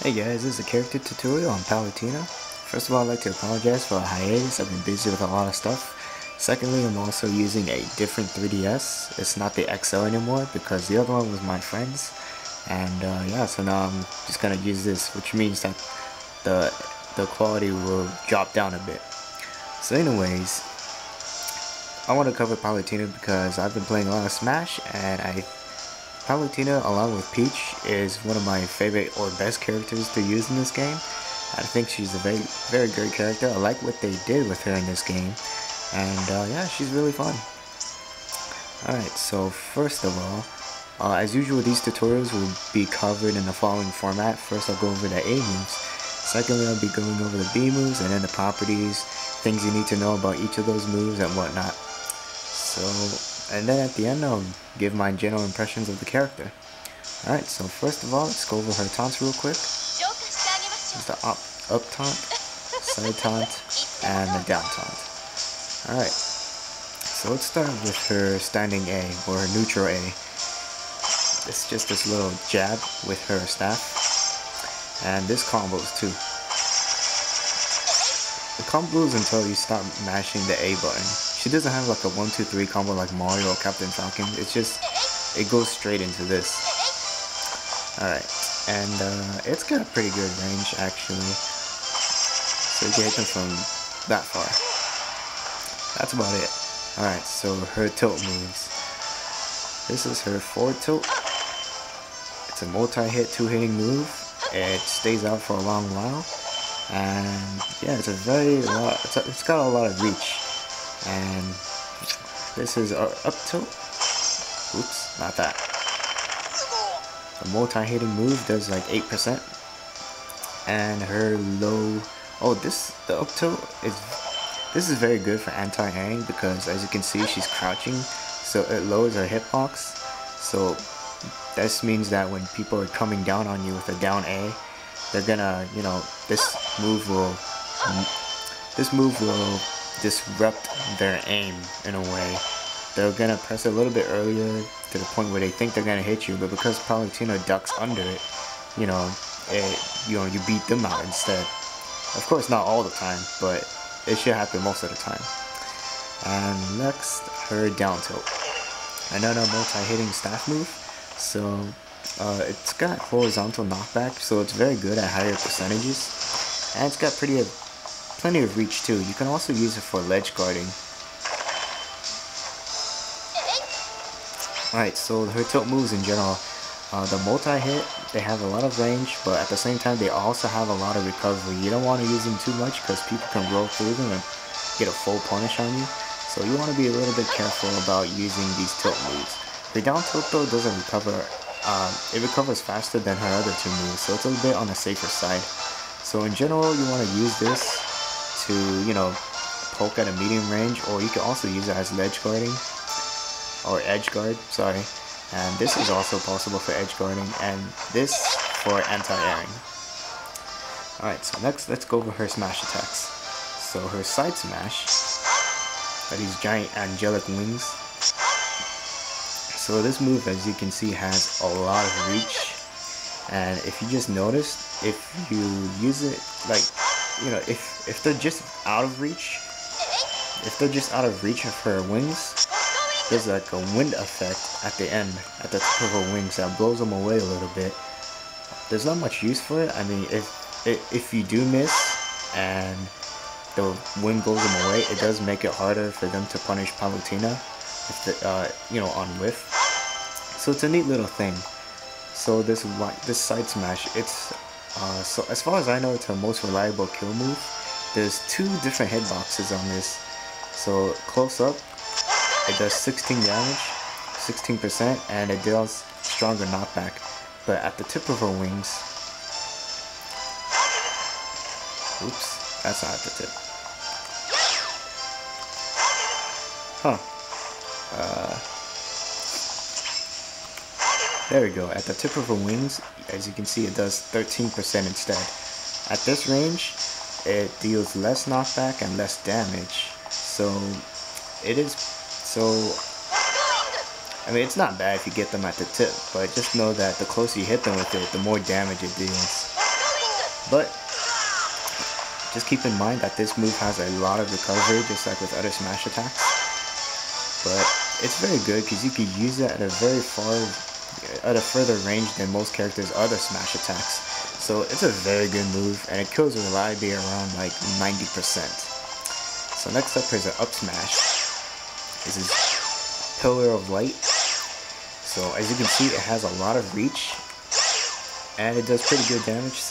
Hey guys, this is a character tutorial on Palutena. First of all, I'd like to apologize for a hiatus. I've been busy with a lot of stuff. Secondly, I'm also using a different 3DS. It's not the XL anymore because the other one was my friend's. And yeah, so now I'm just gonna use this, which means that the quality will drop down a bit. So anyways, I want to cover Palutena because I've been playing a lot of Smash, and Palutena, along with Peach, is one of my favorite or best characters to use in this game. I think she's a very great character. I like what they did with her in this game, and yeah, she's really fun. Alright, so first of all, as usual, these tutorials will be covered in the following format. First, I'll go over the A moves. Secondly, I'll be going over the B moves, and then the properties, things you need to know about each of those moves and whatnot. And then at the end, I'll give my general impressions of the character. Alright, so first of all, let's go over her taunts real quick. There's the up taunt, side taunt, and the down taunt. Alright, so let's start with her standing A, or her neutral A. It's just this little jab with her staff. And this combos too. The combos until you stop mashing the A button. She doesn't have like a 1-2-3 combo like Mario or Captain Falcon. It's just, it goes straight into this. Alright, and it's got a pretty good range actually. So you can hit them from that far. That's about it. Alright, so her tilt moves. This is her forward tilt. It's a multi-hit, 2-hitting move. It stays out for a long while. And yeah, it's got a lot of reach. And this is our up tilt. Oops, not that. The multi-hitting move does like 8%. And her low, the up tilt this is very good for anti-airing because as you can see she's crouching, so it lowers her hitbox. So this means that when people are coming down on you with a down A, they're gonna, this move will disrupt their aim in a way. They're gonna press a little bit earlier to the point where they think they're gonna hit you, but because Palutena ducks under it, you beat them out instead. Of course, not all the time, but it should happen most of the time. And next, her down tilt. Another multi-hitting staff move. So it's got horizontal knockback, so it's very good at higher percentages, and it's got plenty of reach too. You can also use it for ledge guarding. Alright, so her tilt moves in general, the multi-hit, they have a lot of range, but at the same time they also have a lot of recovery. You don't want to use them too much because people can roll through them and get a full punish on you. So you want to be a little bit careful about using these tilt moves. Her down tilt though doesn't recover. It recovers faster than her other two moves, so it's a little bit on the safer side. So in general, you want to use this to, poke at a medium range, or you can also use it as ledge guarding, or edge guard, sorry. And this is also possible for edge guarding, and this for anti-airing. Alright, so next let's go over her smash attacks. So her side smash are these giant angelic wings. So this move, as you can see, has a lot of reach, and if you just noticed, if you use it if they're just out of reach, of her wings, there's like a wind effect at the end, at the tip of her wings, that blows them away a little bit. There's not much use for it. I mean, if you do miss and the wind goes them away, it does make it harder for them to punish Palutena on whiff. So it's a neat little thing. So this side smash, it's so as far as I know, it's her most reliable kill move. There's 2 different hitboxes on this. So close up, it does 16 damage, 16%, and it deals stronger knockback. But at the tip of her wings, oops, that's not at the tip. There we go. At the tip of her wings, as you can see, it does 13% instead. At this range, it deals less knockback and less damage. I mean, it's not bad if you get them at the tip, but just know that the closer you hit them with it, the more damage it deals. But just keep in mind that this move has a lot of recovery, just like with other smash attacks. But it's very good because you can use it at a further range than most characters' other smash attacks. So it's a very good move, and it kills reliably around like 90%. So next up is an up smash. This is Pillar of Light. So as you can see, it has a lot of reach, and it does pretty good damage.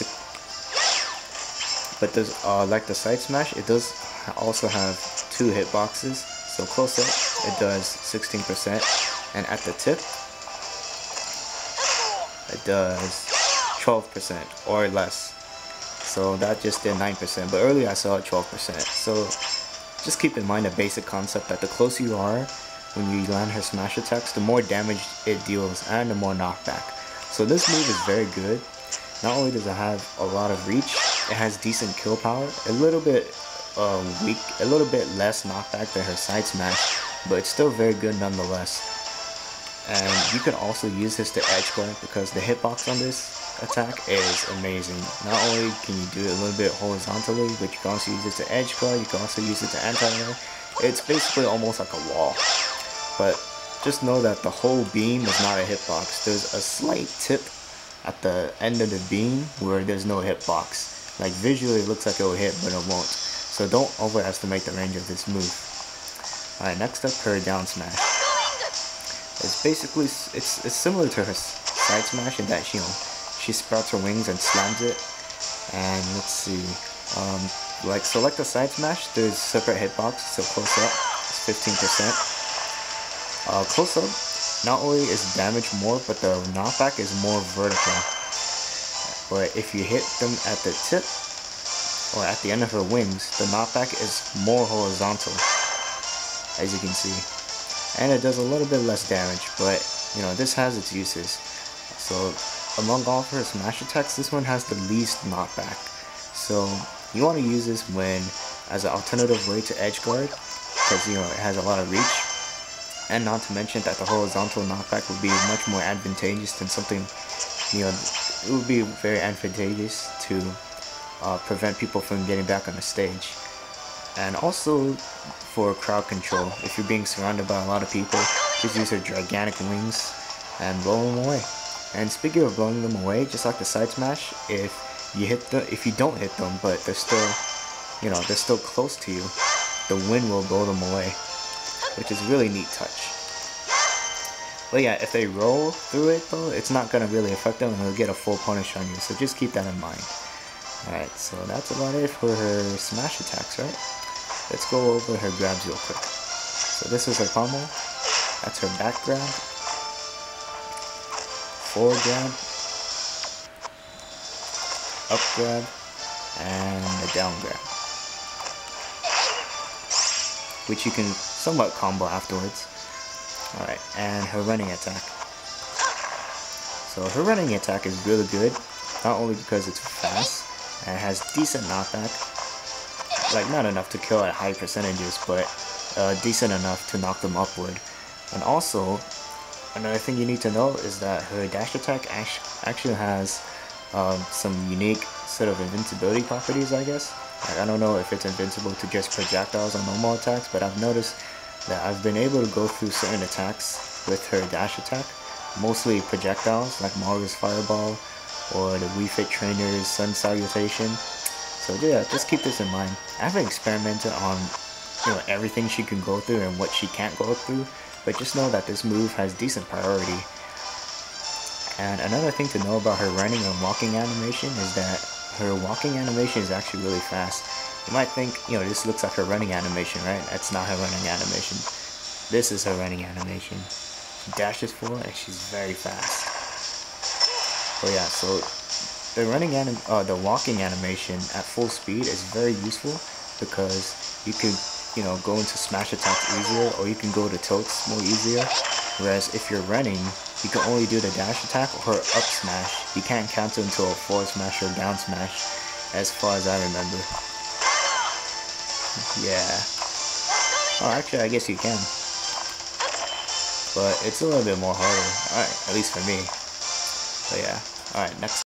But does like the side smash, it does also have 2 hitboxes. So close up, it does 16%, and at the tip, it does 12% or less. So that just did 9%, but earlier I saw it 12%. So just keep in mind the basic concept that the closer you are when you land her smash attacks, the more damage it deals and the more knockback. So this move is very good. Not only does it have a lot of reach, it has decent kill power, a little bit weak, a little bit less knockback than her side smash, but it's still very good nonetheless. And you can also use this to edge guard because the hitbox on this attack is amazing. Not only can you do it a little bit horizontally, but you can also use it to edge guard, you can also use it to anti-air. It's basically almost like a wall. But just know that the whole beam is not a hitbox. There's a slight tip at the end of the beam where there's no hitbox. Like visually it looks like it will hit, but it won't. So don't overestimate the range of this move. Alright, next up, her down smash. It's basically, it's similar to her side smash in that she sprouts her wings and slams it. And let's see, like select the side smash, there's separate hitbox, so close up, it's 15%. Close up, not only is damage more, but the knockback is more vertical. But if you hit them at the tip, or at the end of her wings, the knockback is more horizontal, as you can see. And it does a little bit less damage, but you know, this has its uses. So among all of her smash attacks, this one has the least knockback. So you want to use this when as an alternative way to edge guard, because you know it has a lot of reach. And not to mention that the horizontal knockback would be much more advantageous than something, you know, it would be very advantageous to prevent people from getting back on the stage. And also for crowd control, if you're being surrounded by a lot of people, just use her gigantic wings and blow them away. And speaking of blowing them away, just like the side smash, if you don't hit them, but they're still, you know, they're still close to you, the wind will blow them away, which is a really neat touch. But yeah, if they roll through it though, it's not gonna really affect them and they'll get a full punish on you, so just keep that in mind. Alright, so that's about it for her smash attacks, right? Let's go over her grabs real quick. So this is her combo, that's her back grab, forward grab, up grab, and a down grab, which you can somewhat combo afterwards. Alright, and her running attack. So her running attack is really good, not only because it's fast, and it has decent knockback, like not enough to kill at high percentages, but decent enough to knock them upward. And also, another thing you need to know is that her dash attack actually has some unique sort of invincibility properties, I guess. Like, I don't know if it's invincible to just projectiles or normal attacks, but I've noticed that I've been able to go through certain attacks with her dash attack, mostly projectiles like Mario's Fireball or the Wii Fit Trainer's Sun Salutation. So yeah, just keep this in mind. I haven't experimented on, you know, everything she can go through and what she can't go through, but just know that this move has decent priority. And another thing to know about her running and walking animation is that her walking animation is actually really fast. You might think, you know, this looks like her running animation, right? That's not her running animation. This is her running animation. She dashes forward and she's very fast. But yeah, so the walking animation at full speed is very useful because you could, you know, go into smash attacks easier, or you can go to tilts more easier. Whereas if you're running, you can only do the dash attack or up smash. You can't counter into a forward smash or down smash, as far as I remember. Yeah. Oh, actually, I guess you can. But it's a little bit more harder. Alright, at least for me. But yeah. Alright, next.